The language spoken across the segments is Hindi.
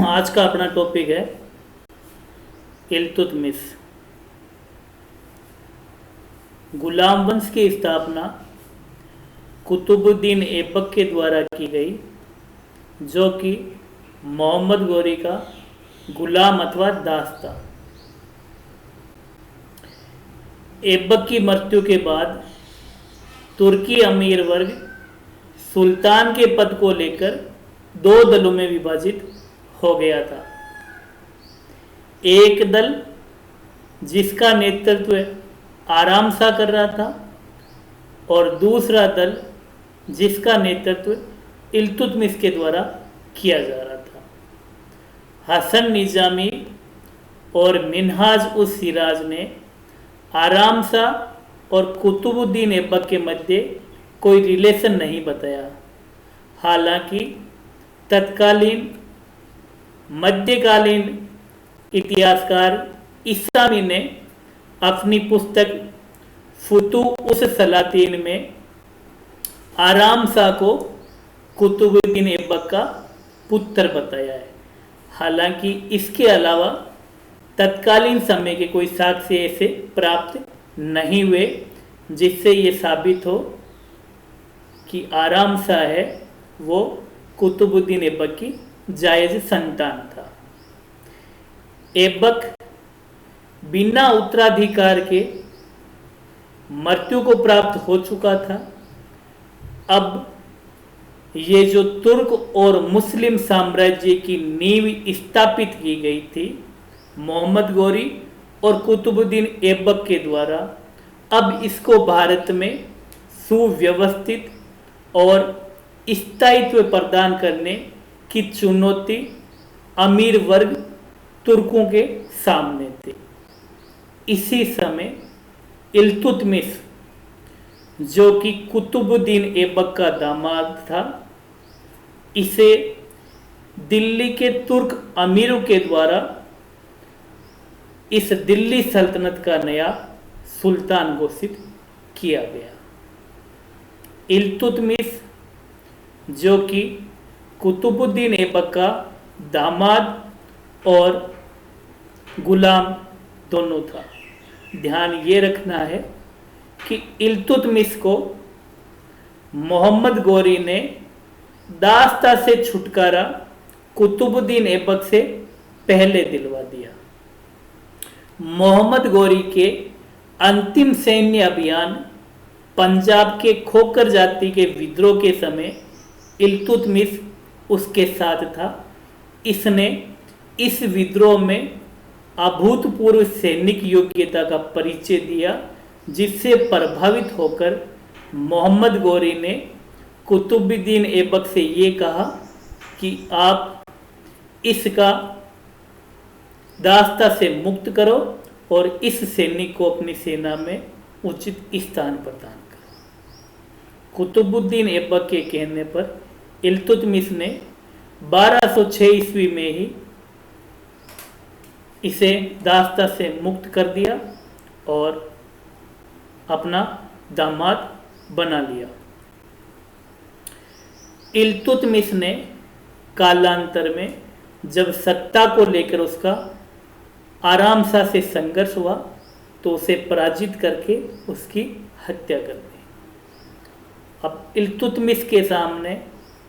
आज का अपना टॉपिक है इल्तुतमिश। गुलाम वंश की स्थापना कुतुबुद्दीन ऐबक के द्वारा की गई, जो कि मोहम्मद गौरी का गुलाम अथवा दास था। ऐबक की मृत्यु के बाद तुर्की अमीर वर्ग सुल्तान के पद को लेकर दो दलों में विभाजित हो गया था। एक दल जिसका नेतृत्व आराम शाह कर रहा था और दूसरा दल जिसका नेतृत्व इल्तुतमिश के द्वारा किया जा रहा था। हसन निजामी और मिन्हाज उस सिराज ने आराम शाह और कुतुबुद्दीन ऐबक के मध्य कोई रिलेशन नहीं बताया। हालांकि तत्कालीन मध्यकालीन इतिहासकार इस्लामी ने अपनी पुस्तक फुतूह सलातीन में आराम शाह को कुतुबुद्दीन ऐबक का पुत्र बताया है। हालांकि इसके अलावा तत्कालीन समय के कोई साक्ष्य ऐसे प्राप्त नहीं हुए जिससे ये साबित हो कि आराम शाह है वो कुतुबुद्दीन ऐबक की जायज संतान था। ऐबक बिना उत्तराधिकार के मृत्यु को प्राप्त हो चुका था। अब ये जो तुर्क और मुस्लिम साम्राज्य की नींव स्थापित की गई थी मोहम्मद गौरी और कुतुबुद्दीन ऐबक के द्वारा, अब इसको भारत में सुव्यवस्थित और स्थायित्व प्रदान करने की चुनौती अमीर वर्ग तुर्कों के सामने थे। इसी समय इल्तुतमिश, जो कि कुतुबुद्दीन ऐबक का दामाद था, इसे दिल्ली के तुर्क अमीरों के द्वारा इस दिल्ली सल्तनत का नया सुल्तान घोषित किया गया। इल्तुतमिश, जो कि कुतुबुद्दीन ऐबक का दामाद और गुलाम दोनों था। ध्यान ये रखना है कि इल्तुतमिश को मोहम्मद गौरी ने दास्ता से छुटकारा कुतुबुद्दीन ऐबक से पहले दिलवा दिया। मोहम्मद गौरी के अंतिम सैन्य अभियान पंजाब के खोकर जाति के विद्रोह के समय इल्तुतमिश उसके साथ था। इसने इस विद्रोह में अभूतपूर्व सैनिक योग्यता का परिचय दिया, जिससे प्रभावित होकर मोहम्मद गौरी ने कुतुबुद्दीन ऐबक से ये कहा कि आप इसका दास्ता से मुक्त करो और इस सैनिक को अपनी सेना में उचित स्थान प्रदान करो। कुतुबुद्दीन ऐबक के कहने पर इल्तुतमिश ने 1206 ईस्वी में ही इसे दास्ता से मुक्त कर दिया और अपना दामाद बना लिया। इल्तुतमिश ने कालांतर में जब सत्ता को लेकर उसका आराम शाह से संघर्ष हुआ तो उसे पराजित करके उसकी हत्या कर दी। अब इल्तुतमिश के सामने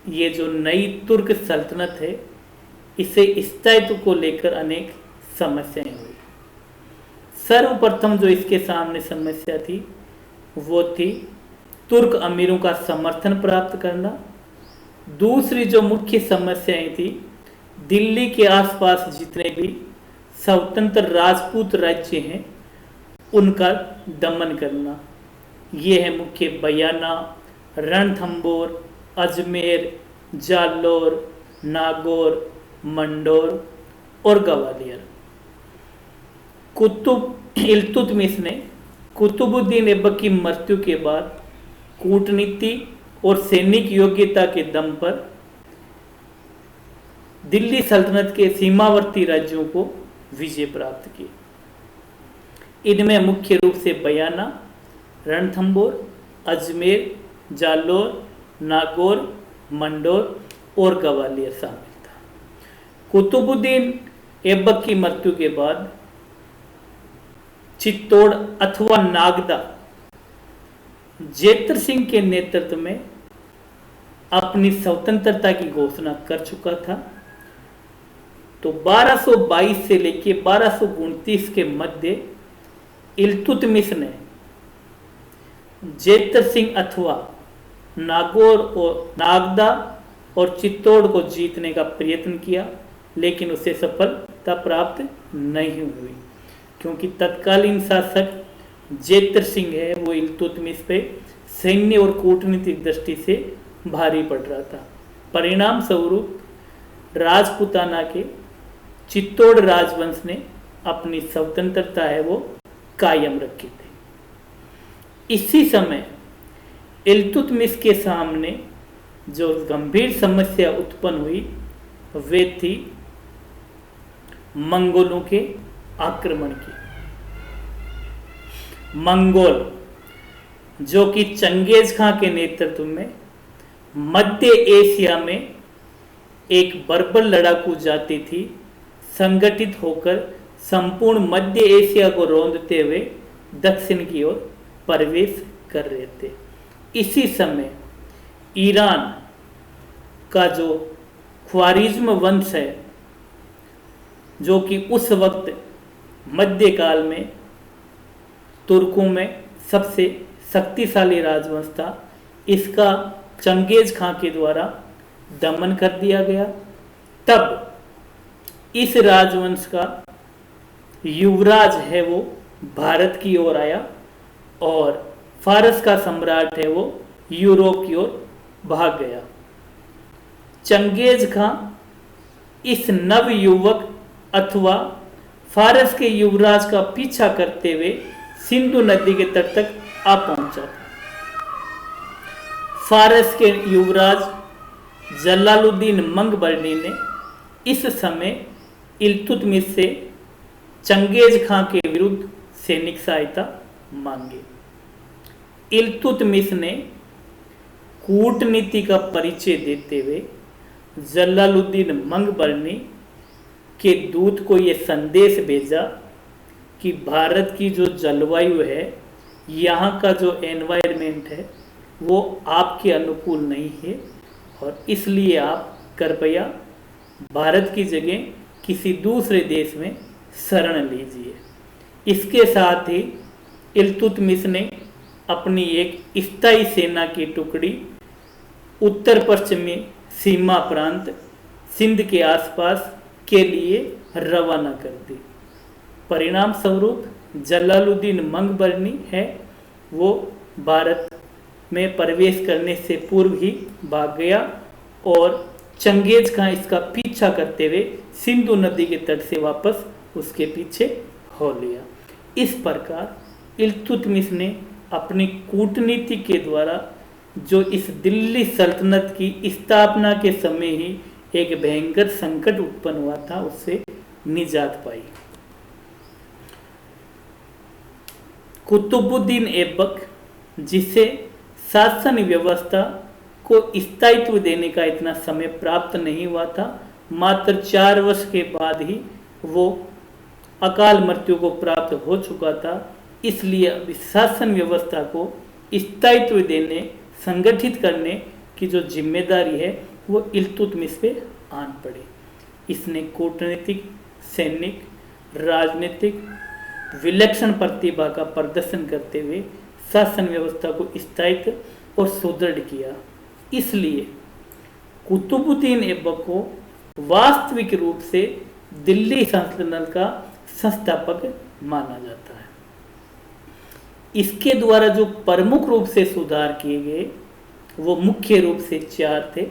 ये जो नई तुर्क सल्तनत है, इसे स्थायित्व को लेकर अनेक समस्याएं हुई। सर्वप्रथम जो इसके सामने समस्या थी वो थी तुर्क अमीरों का समर्थन प्राप्त करना। दूसरी जो मुख्य समस्याएं थी, दिल्ली के आसपास जितने भी स्वतंत्र राजपूत राज्य हैं उनका दमन करना। ये है मुख्य बयाना, रणथंबोर, अजमेर, जालोर, नागौर, मंडोर और ग्वालियर। इल्तुतमिश ने कुतुबुद्दीन ऐबक की मृत्यु के बाद कूटनीति और सैनिक योग्यता के दम पर दिल्ली सल्तनत के सीमावर्ती राज्यों को विजय प्राप्त की। इनमें मुख्य रूप से बयाना, रणथंबोर, अजमेर, जालोर, नागौर, मंडोर और ग्वालियर शामिल था। कुतुबुद्दीन ऐबक की मृत्यु के बाद चित्तौड़ अथवा नागदा जेतर सिंह के नेतृत्व में अपनी स्वतंत्रता की घोषणा कर चुका था। तो 1222 से लेकर 1229 के मध्य इल्तुतमिश ने जेतर सिंह अथवा नागौर और नागदा और चित्तौड़ को जीतने का प्रयत्न किया, लेकिन उसे सफलता प्राप्त नहीं हुई, क्योंकि तत्कालीन शासक जेतर सिंह है वो इल्तुतमिश पे सैन्य और कूटनीतिक दृष्टि से भारी पड़ रहा था। परिणाम स्वरूप राजपूताना के चित्तौड़ राजवंश ने अपनी स्वतंत्रता है वो कायम रखी थी। इसी समय इल्तुतमिश के सामने जो गंभीर समस्या उत्पन्न हुई वे थी मंगोलों के आक्रमण की। मंगोल जो कि चंगेज खां के नेतृत्व में मध्य एशिया में एक बर्बर लड़ाकू जाति थी, संगठित होकर संपूर्ण मध्य एशिया को रौंदते हुए दक्षिण की ओर प्रवेश कर रहे थे। इसी समय ईरान का जो ख्वारिज्म वंश है, जो कि उस वक्त मध्यकाल में तुर्कों में सबसे शक्तिशाली राजवंश था, इसका चंगेज खां के द्वारा दमन कर दिया गया। तब इस राजवंश का युवराज है वो भारत की ओर आया और फारस का सम्राट है वो यूरोप की ओर भाग गया। चंगेज खां इस नव युवक अथवा फारस के युवराज का पीछा करते हुए सिंधु नदी के तट तक आ पहुंचा। फारस के युवराज जलालुद्दीन मंगबर्नी ने इस समय इल्तुतमिश से चंगेज खां के विरुद्ध सैनिक सहायता मांगी। इल्तुतमिश ने कूटनीति का परिचय देते हुए जलालुद्दीन मंगबर्नी के दूत को यह संदेश भेजा कि भारत की जो जलवायु है, यहाँ का जो एनवायरनमेंट है वो आपके अनुकूल नहीं है और इसलिए आप कृपया भारत की जगह किसी दूसरे देश में शरण लीजिए। इसके साथ ही इल्तुतमिश ने अपनी एक स्थायी सेना की टुकड़ी उत्तर पश्चिमी सीमा प्रांत सिंध के आसपास के लिए रवाना कर दी। परिणाम स्वरूप जलालुद्दीन मंगबर्नी है वो भारत में प्रवेश करने से पूर्व ही भाग गया और चंगेज खां इसका पीछा करते हुए सिंधु नदी के तट से वापस उसके पीछे हो लिया। इस प्रकार इल्तुतमिश ने अपनी कूटनीति के द्वारा जो इस दिल्ली सल्तनत की स्थापना के समय ही एक भयंकर संकट उत्पन्न हुआ था उससे निजात पाई। कुतुबुद्दीन ऐबक, जिसे शासन व्यवस्था को स्थायित्व देने का इतना समय प्राप्त नहीं हुआ था, मात्र 4 वर्ष के बाद ही वो अकाल मृत्यु को प्राप्त हो चुका था। इसलिए अब शासन व्यवस्था को स्थायित्व देने, संगठित करने की जो जिम्मेदारी है वो इल्तुतमिश पे आन पड़ी। इसने कूटनीतिक, सैनिक, राजनीतिक विलक्षण प्रतिभा का प्रदर्शन करते हुए शासन व्यवस्था को स्थायित्व और सुदृढ़ किया। इसलिए कुतुबुद्दीन ऐबक को वास्तविक रूप से दिल्ली सल्तनत का संस्थापक माना जाता है। इसके द्वारा जो प्रमुख रूप से सुधार किए गए वो मुख्य रूप से 4 थे।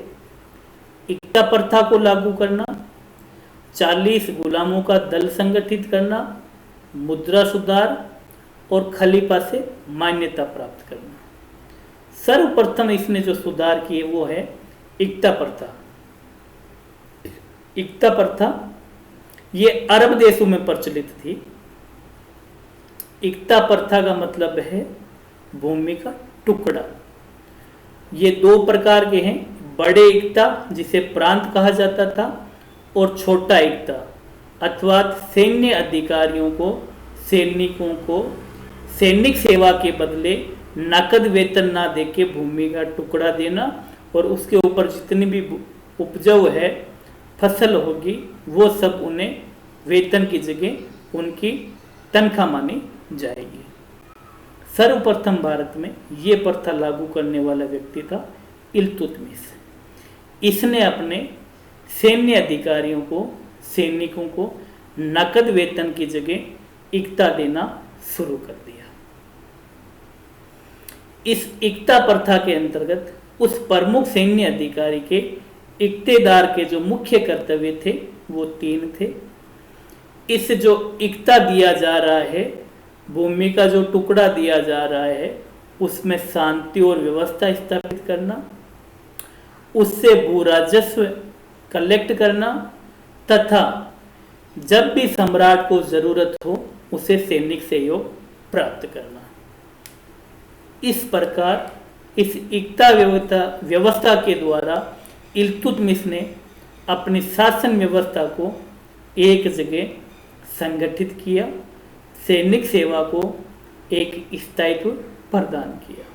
इक्ता प्रथा को लागू करना, 40 गुलामों का दल संगठित करना, मुद्रा सुधार और खलीफा से मान्यता प्राप्त करना। सर्वप्रथम इसने जो सुधार किए वो है इक्ता प्रथा। इक्ता प्रथा ये अरब देशों में प्रचलित थी। इक्ता प्रथा का मतलब है भूमि का टुकड़ा। ये 2 प्रकार के हैं। बड़े इक्ता जिसे प्रांत कहा जाता था और छोटा इक्ता अथवा सैन्य अधिकारियों को, सैनिकों को सैनिक सेवा के बदले नकद वेतन ना देके भूमि का टुकड़ा देना और उसके ऊपर जितनी भी उपजाऊ है फसल होगी वो सब उन्हें वेतन की जगह उनकी तनख्वाह मानी जाएगी। सर्वप्रथम भारत में ये प्रथा लागू करने वाला व्यक्ति था इल्तुतमिश। इसने अपने सैन्य अधिकारियों को, सैनिकों को नकद वेतन की जगह इक्ता देना शुरू कर दिया। इस इक्ता प्रथा के अंतर्गत उस प्रमुख सैन्य अधिकारी के इक्तेदार के जो मुख्य कर्तव्य थे वो 3 थे। इस जो इक्ता दिया जा रहा है, भूमि का जो टुकड़ा दिया जा रहा है, उसमें शांति और व्यवस्था स्थापित करना, उससे भू राजस्व कलेक्ट करना तथा जब भी सम्राट को जरूरत हो उसे सैनिक सहयोग प्राप्त करना। इस प्रकार इस इक्ता व्यवस्था के द्वारा इल्तुतमिश ने अपनी शासन व्यवस्था को एक जगह संगठित किया, सैनिक सेवा को एक स्थायित्व प्रदान किया।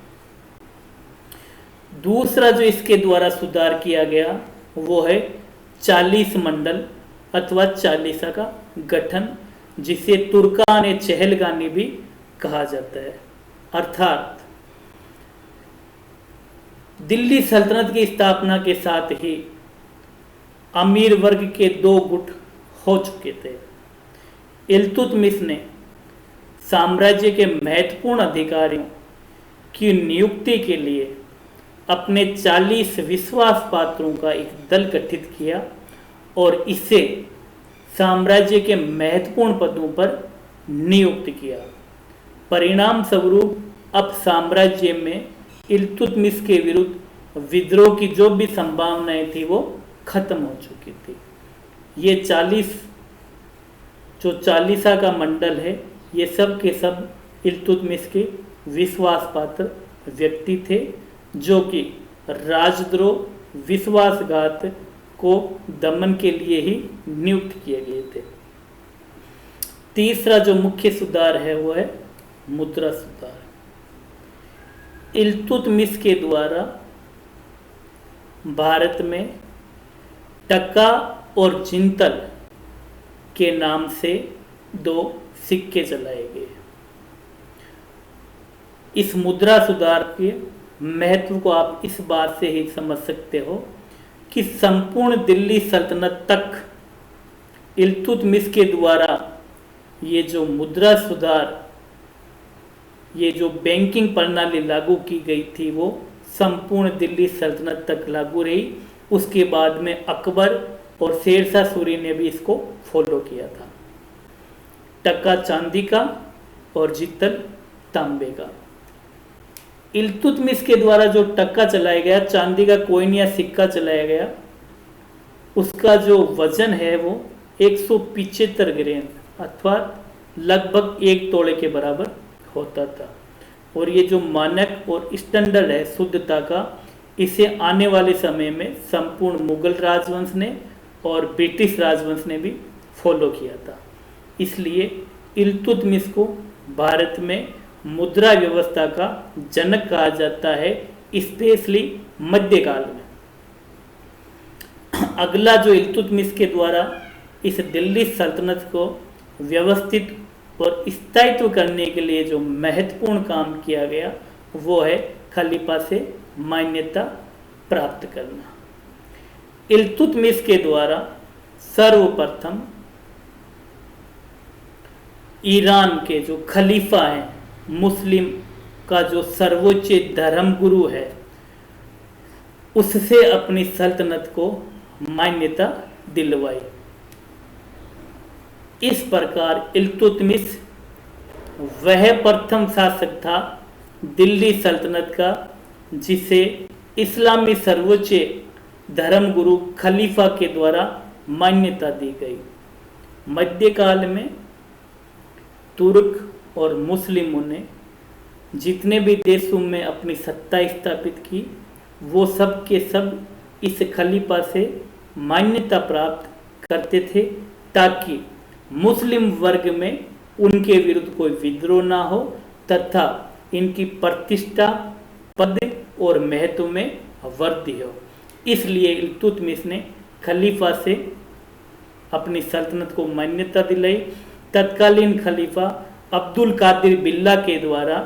दूसरा जो इसके द्वारा सुधार किया गया वो है 40 मंडल अथवा चालीसा का गठन, जिसे तुर्कान चहलगानी भी कहा जाता है। अर्थात दिल्ली सल्तनत की स्थापना के साथ ही अमीर वर्ग के 2 गुट हो चुके थे। इल्तुतमिश ने साम्राज्य के महत्वपूर्ण अधिकारियों की नियुक्ति के लिए अपने 40 विश्वास पात्रों का एक दल गठित किया और इसे साम्राज्य के महत्वपूर्ण पदों पर नियुक्त किया। परिणाम स्वरूप अब साम्राज्य में इल्तुतमिश के विरुद्ध विद्रोह की जो भी संभावनाएं थी वो खत्म हो चुकी थी। ये 40 जो चालीसा का मंडल है, ये सब के सब इल्तुतमिश के विश्वास पात्र व्यक्ति थे जो कि राजद्रोह, विश्वासघात को दमन के लिए ही नियुक्त किए गए थे। तीसरा जो मुख्य सुधार है वो है मुद्रा सुधार। इल्तुतमिश के द्वारा भारत में टका और जिंतल के नाम से 2 सिक्के चलाए गए। इस मुद्रा सुधार के महत्व को आप इस बात से ही समझ सकते हो कि संपूर्ण दिल्ली सल्तनत तक इल्तुतमिश के द्वारा ये जो मुद्रा सुधार, ये जो बैंकिंग प्रणाली लागू की गई थी वो संपूर्ण दिल्ली सल्तनत तक लागू रही। उसके बाद में अकबर और शेरशाह सूरी ने भी इसको फॉलो किया था। टका चांदी का और जितल तांबे का। इल्तुतमिश के द्वारा जो टका चलाया गया, चांदी का कोइन या सिक्का चलाया गया, उसका जो वजन है वो 175 ग्राम अथवा लगभग 1 तोले के बराबर होता था। और ये जो मानक और स्टैंडर्ड है शुद्धता का, इसे आने वाले समय में संपूर्ण मुगल राजवंश ने और ब्रिटिश राजवंश ने भी फॉलो किया था। इसलिए इल्तुतमिश को भारत में मुद्रा व्यवस्था का जनक कहा जाता है, स्पेशली मध्यकाल में। अगला जो इल्तुतमिश के द्वारा इस दिल्ली सल्तनत को व्यवस्थित और स्थायित्व करने के लिए जो महत्वपूर्ण काम किया गया वो है खलीफा से मान्यता प्राप्त करना। इल्तुतमिश के द्वारा सर्वप्रथम ईरान के जो खलीफा हैं, मुस्लिम का जो सर्वोच्च धर्मगुरु है, उससे अपनी सल्तनत को मान्यता दिलवाई। इस प्रकार इल्तुतमिश वह प्रथम शासक था दिल्ली सल्तनत का जिसे इस्लामी सर्वोच्च धर्मगुरु खलीफा के द्वारा मान्यता दी गई। मध्यकाल में तुर्क और मुस्लिमों ने जितने भी देशों में अपनी सत्ता स्थापित की, वो सब के सब इस खलीफा से मान्यता प्राप्त करते थे ताकि मुस्लिम वर्ग में उनके विरुद्ध कोई विद्रोह ना हो तथा इनकी प्रतिष्ठा, पद और महत्व में वृद्धि हो। इसलिए इल्तुतमिश ने खलीफा से अपनी सल्तनत को मान्यता दिलाई। तत्कालीन खलीफा अब्दुल कादिर बिल्ला के द्वारा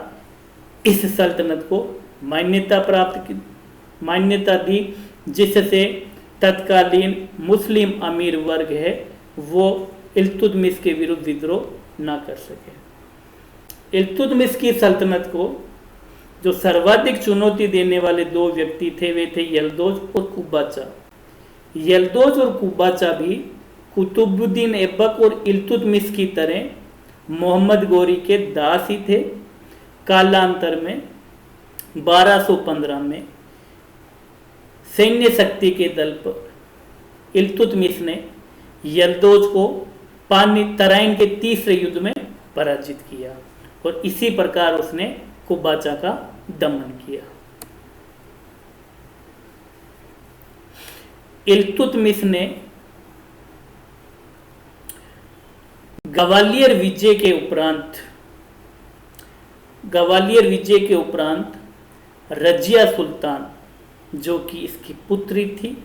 इस सल्तनत को मान्यता दी, जिससे तत्कालीन मुस्लिम अमीर वर्ग है वो इल्तुतमिश के विरुद्ध विद्रोह ना कर सके। इल्तुतमिश की सल्तनत को जो सर्वाधिक चुनौती देने वाले दो व्यक्ति थे वे थे यल्दोज और कुबाचा। यल्दोज और कुबाचा भी कुतुबुद्दीन ऐबक और इल्तुतमिश की तरह मोहम्मद गोरी के दास ही थे। कालांतर में 1215 में सैन्य शक्ति के दल पर इल्तुतमिश ने यल्दोज को पानी तराइन के तीसरे युद्ध में पराजित किया और इसी प्रकार उसने कुबाचा का दमन किया। इल्तुतमिश ने ग्वालियर विजय के उपरांत रजिया सुल्तान, जो कि इसकी पुत्री थी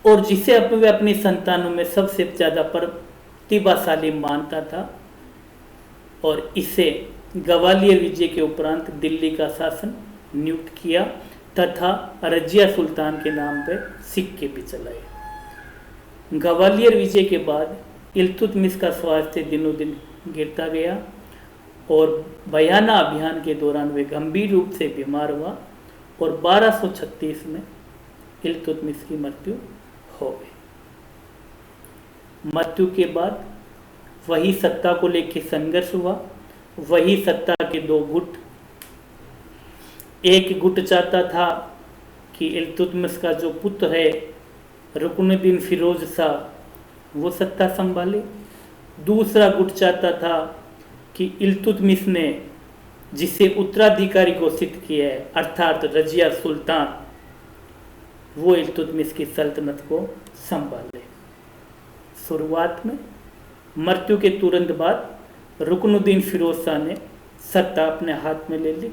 और जिसे अपनी संतानों में सबसे ज़्यादा प्रतिभाशाली मानता था, और इसे ग्वालियर विजय के उपरांत दिल्ली का शासन नियुक्त किया तथा रजिया सुल्तान के नाम पर सिक्के भी चलाए। ग्वालियर विजय के बाद इल्तुतमिश का स्वास्थ्य दिनों दिन गिरता गया और बयाना अभियान के दौरान वे गंभीर रूप से बीमार हुआ और 1236 में इल्तुतमिश की मृत्यु हो गई। मृत्यु के बाद वही सत्ता को लेकर संघर्ष हुआ। वही सत्ता के दो गुट, एक गुट चाहता था कि इल्तुतमिश का जो पुत्र है रुकनुद्दीन फिरोज शाह वो सत्ता संभाले। दूसरा गुट चाहता था कि इल्तुतमिश ने जिसे उत्तराधिकारी घोषित किया है अर्थात रजिया सुल्तान, वो इल्तुतमिश की सल्तनत को संभाले। शुरुआत में मृत्यु के तुरंत बाद रुकनुद्दीन फिरोज शाह ने सत्ता अपने हाथ में ले ली।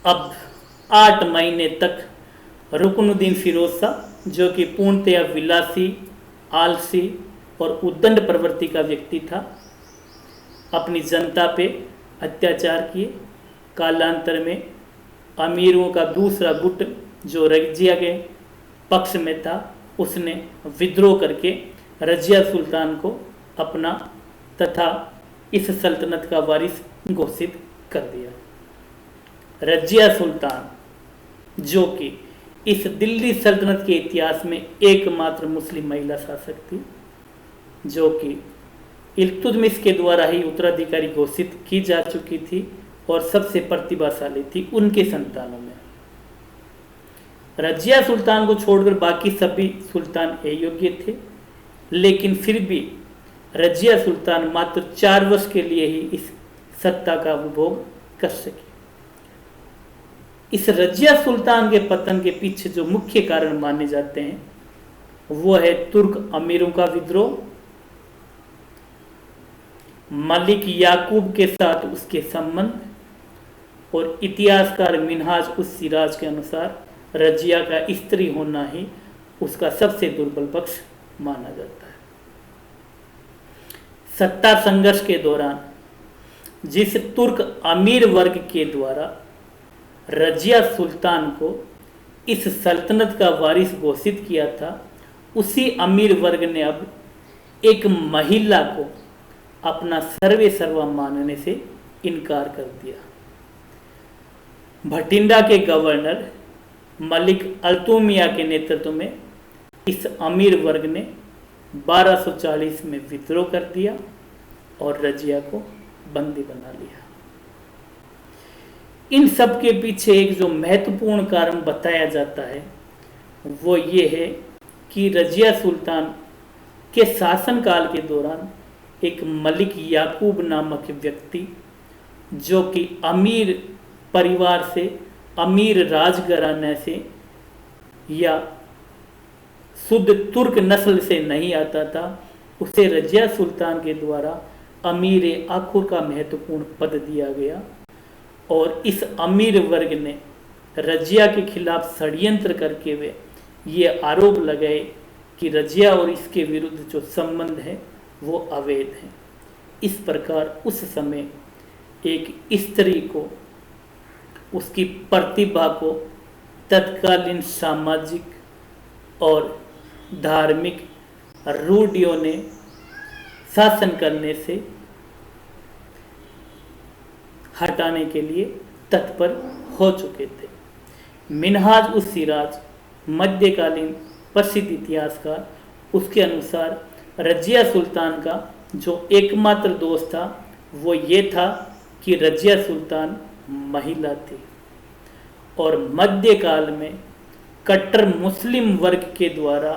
अब 8 महीने तक रुकनुद्दीन फिरोज शाह, जो कि पूर्णतया विलासी, आलसी और उद्दंड प्रवृत्ति का व्यक्ति था, अपनी जनता पे अत्याचार किए। कालांतर में अमीरों का दूसरा गुट जो रजिया के पक्ष में था उसने विद्रोह करके रजिया सुल्तान को अपना तथा इस सल्तनत का वारिस घोषित कर दिया। रजिया सुल्तान जो कि इस दिल्ली सल्तनत के इतिहास में एकमात्र मुस्लिम महिला शासक थी, जो कि इल्तुतमिश के द्वारा ही उत्तराधिकारी घोषित की जा चुकी थी और सबसे प्रतिभाशाली थी उनके संतानों में। रजिया सुल्तान को छोड़कर बाकी सभी सुल्तान अयोग्य थे, लेकिन फिर भी रजिया सुल्तान मात्र 4 वर्ष के लिए ही इस सत्ता का उपभोग कर सकी। इस रजिया सुल्तान के पतन के पीछे जो मुख्य कारण माने जाते हैं वो है तुर्क अमीरों का विद्रोह, मलिक याकूब के साथ उसके संबंध, और इतिहासकार मिनहाज उस सिराज के अनुसार रजिया का स्त्री होना ही उसका सबसे दुर्बल पक्ष माना जाता है। सत्ता संघर्ष के दौरान जिस तुर्क अमीर वर्ग के द्वारा रजिया सुल्तान को इस सल्तनत का वारिस घोषित किया था, उसी अमीर वर्ग ने अब एक महिला को अपना सर्वे सर्वा मानने से इनकार कर दिया। भटिंडा के गवर्नर मलिक अल्तुमिया के नेतृत्व में इस अमीर वर्ग ने 1240 में विद्रोह कर दिया और रजिया को बंदी बना लिया। इन सब के पीछे एक जो महत्वपूर्ण कारण बताया जाता है वो ये है कि रजिया सुल्तान के शासनकाल के दौरान एक मलिक याकूब नामक व्यक्ति, जो कि अमीर परिवार से, अमीर राजघराने से या शुद्ध तुर्क नस्ल से नहीं आता था, उसे रजिया सुल्तान के द्वारा अमीर आखुर का महत्वपूर्ण पद दिया गया। और इस अमीर वर्ग ने रजिया के खिलाफ षड्यंत्र करके वे ये आरोप लगाए कि रजिया और इसके विरुद्ध जो संबंध है वो अवैध है। इस प्रकार उस समय एक स्त्री को, उसकी प्रतिभा को तत्कालीन सामाजिक और धार्मिक रूढ़ियों ने शासन करने से हटाने के लिए तत्पर हो चुके थे। मिनहाज उस सिराज, मध्यकालीन प्रसिद्ध इतिहासकार, उसके अनुसार रजिया सुल्तान का जो एकमात्र दोष था वो ये था कि रजिया सुल्तान महिला थी और मध्यकाल में कट्टर मुस्लिम वर्ग के द्वारा,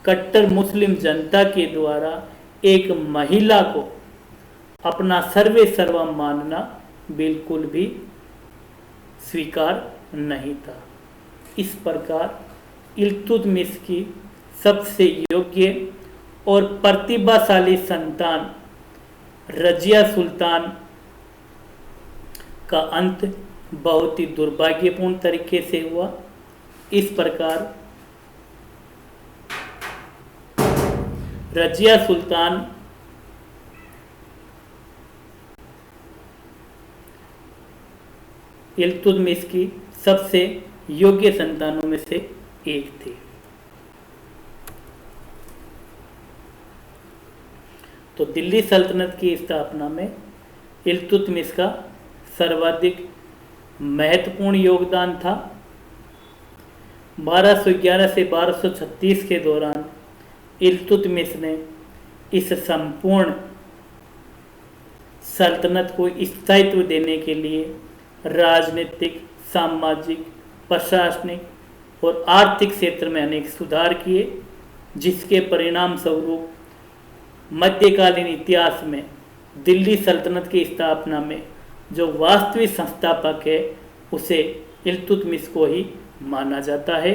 कट्टर मुस्लिम जनता के द्वारा एक महिला को अपना सर्वे सर्वा मानना बिल्कुल भी स्वीकार नहीं था। इस प्रकार इल्तुतमिश की सबसे योग्य और प्रतिभाशाली संतान रजिया सुल्तान का अंत बहुत ही दुर्भाग्यपूर्ण तरीके से हुआ। इस प्रकार रजिया सुल्तान इल्तुतमिश की सबसे योग्य संतानों में से एक थी। तो दिल्ली सल्तनत की स्थापना में इल्तुतमिश का सर्वाधिक महत्वपूर्ण योगदान था। 1211 से 1236 के दौरान इल्तुतमिश ने इस संपूर्ण सल्तनत को स्थायित्व देने के लिए राजनीतिक, सामाजिक, प्रशासनिक और आर्थिक क्षेत्र में अनेक सुधार किए, जिसके परिणाम स्वरूप मध्यकालीन इतिहास में दिल्ली सल्तनत की स्थापना में जो वास्तविक संस्थापक है उसे इल्तुतमिश को ही माना जाता है।